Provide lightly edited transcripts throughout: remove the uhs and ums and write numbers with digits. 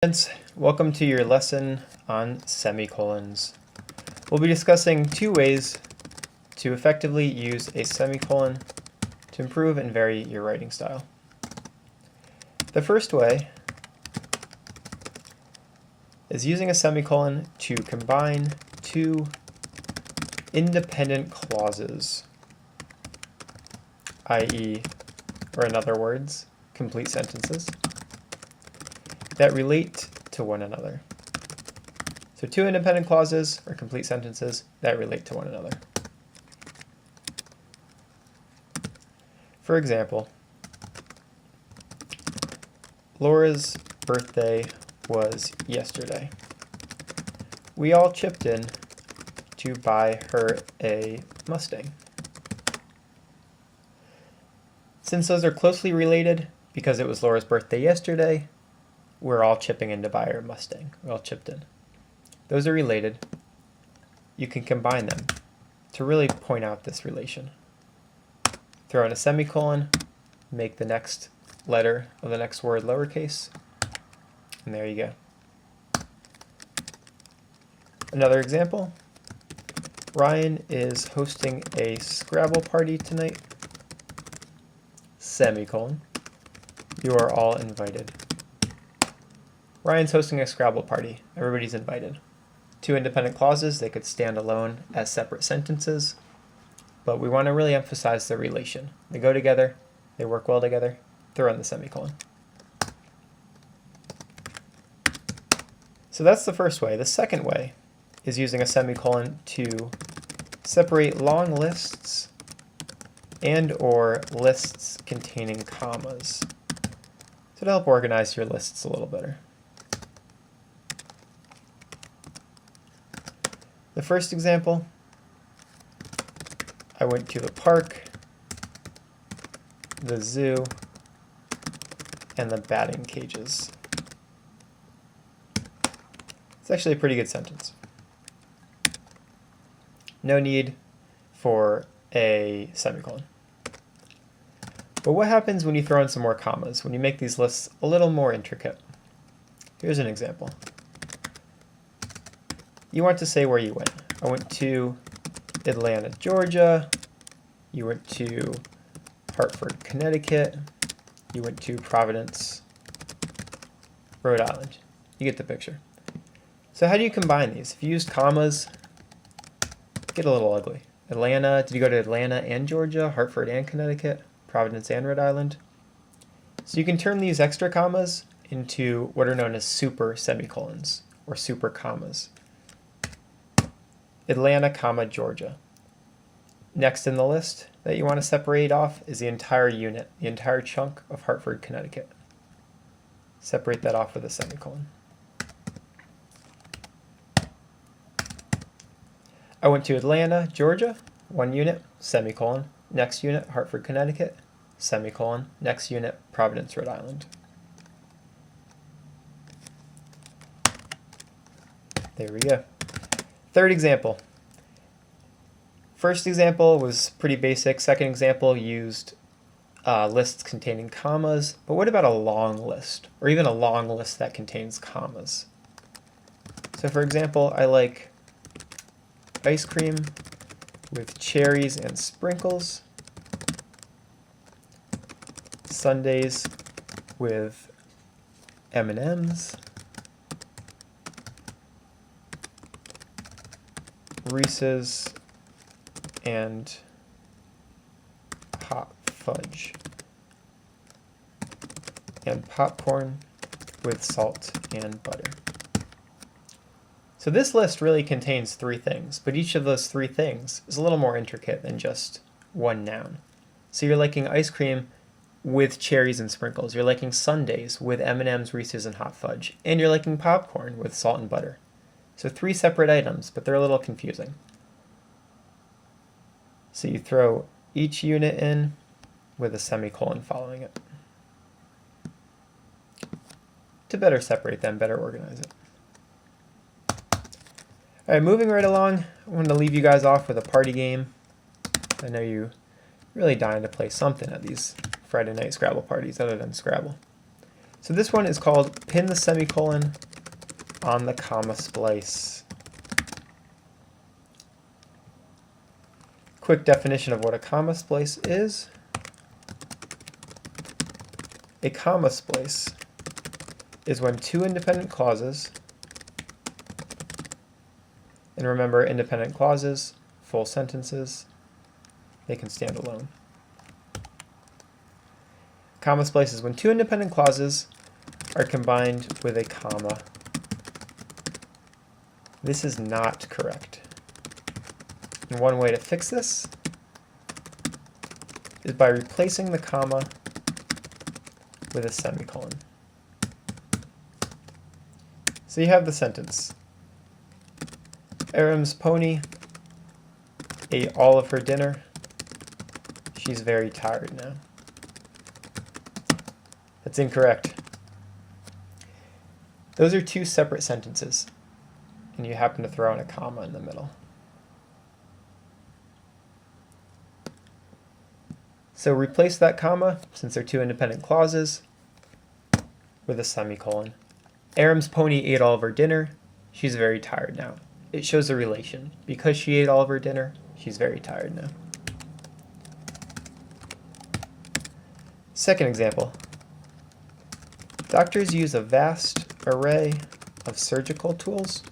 Students, welcome to your lesson on semicolons. We'll be discussing two ways to effectively use a semicolon to improve and vary your writing style. The first way is using a semicolon to combine two independent clauses, i.e., or in other words, complete sentences, that relate to one another. So two independent clauses or complete sentences that relate to one another. For example, Laura's birthday was yesterday. We all chipped in to buy her a Mustang. Since those are closely related, because it was Laura's birthday yesterday, we're all chipping in to buy her Mustang. We all chipped in. Those are related. You can combine them to really point out this relation. Throw in a semicolon, make the next letter of the next word lowercase, and there you go. Another example, Ryan is hosting a Scrabble party tonight, semicolon. You are all invited. Ryan's hosting a Scrabble party. Everybody's invited. Two independent clauses, they could stand alone as separate sentences, but we want to really emphasize the relation. They go together, they work well together, throw in the semicolon. So that's the first way. The second way is using a semicolon to separate long lists and or lists containing commas. So to help organize your lists a little better. The first example, I went to the park, the zoo, and the batting cages. It's actually a pretty good sentence. No need for a semicolon. But what happens when you throw in some more commas, when you make these lists a little more intricate? Here's an example. You want to say where you went. I went to Atlanta, Georgia. You went to Hartford, Connecticut. You went to Providence, Rhode Island. You get the picture. So how do you combine these? If you use commas, get a little ugly. Atlanta, did you go to Atlanta and Georgia, Hartford and Connecticut, Providence and Rhode Island? So you can turn these extra commas into what are known as super semicolons or super commas. Atlanta, comma, Georgia. Next in the list that you want to separate off is the entire unit, the entire chunk of Hartford, Connecticut. Separate that off with a semicolon. I went to Atlanta, Georgia, one unit, semicolon. Next unit, Hartford, Connecticut, semicolon. Next unit, Providence, Rhode Island. There we go. Third example. First example was pretty basic. Second example used lists containing commas. But what about a long list, or even a long list that contains commas? So for example, I like ice cream with cherries and sprinkles, sundaes with M&Ms, Reese's and hot fudge, and popcorn with salt and butter. So this list really contains three things, but each of those three things is a little more intricate than just one noun. So you're liking ice cream with cherries and sprinkles. You're liking sundaes with M&Ms, Reese's, and hot fudge. And you're liking popcorn with salt and butter. So three separate items, but they're a little confusing. So you throw each unit in with a semicolon following it to better separate them, better organize it. All right, moving right along, I wanted to leave you guys off with a party game. I know you're really dying to play something at these Friday night Scrabble parties other than Scrabble. So this one is called pin the semicolon on the comma splice. Quick definition of what a comma splice is. A comma splice is when two independent clauses, and remember independent clauses, full sentences, they can stand alone. Comma splice is when two independent clauses are combined with a comma. This is not correct. And one way to fix this is by replacing the comma with a semicolon. So you have the sentence. Aram's pony ate all of her dinner. She's very tired now. That's incorrect. Those are two separate sentences, and you happen to throw in a comma in the middle. So replace that comma, since they're two independent clauses, with a semicolon. Aram's pony ate all of her dinner. She's very tired now. It shows a relation. Because she ate all of her dinner, she's very tired now. Second example. Doctors use a vast array of surgical tools.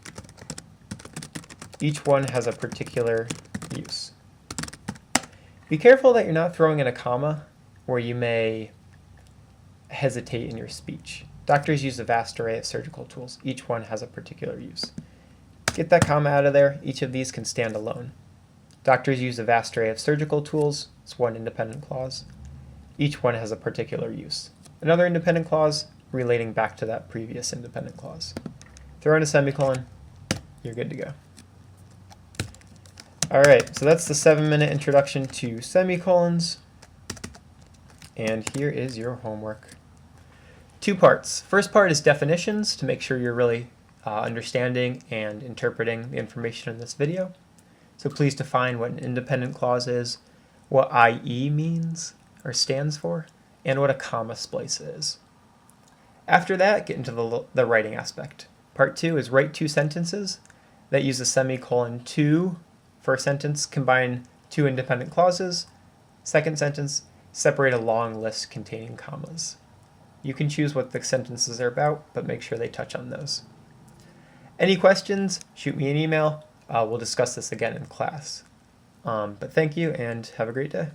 Each one has a particular use. Be careful that you're not throwing in a comma where you may hesitate in your speech. Doctors use a vast array of surgical tools. Each one has a particular use. Get that comma out of there. Each of these can stand alone. Doctors use a vast array of surgical tools. It's one independent clause. Each one has a particular use. Another independent clause relating back to that previous independent clause. Throw in a semicolon, you're good to go. Alright, so that's the 7-minute introduction to semicolons. And here is your homework. 2 parts. First part is definitions to make sure you're really understanding and interpreting the information in this video. So please define what an independent clause is, what IE means or stands for, and what a comma splice is. After that, get into the writing aspect. Part 2 is write 2 sentences that use a semicolon to, first sentence, combine 2 independent clauses. Second sentence, separate a long list containing commas. You can choose what the sentences are about, but make sure they touch on those. Any questions, shoot me an email. We'll discuss this again in class. But thank you and have a great day.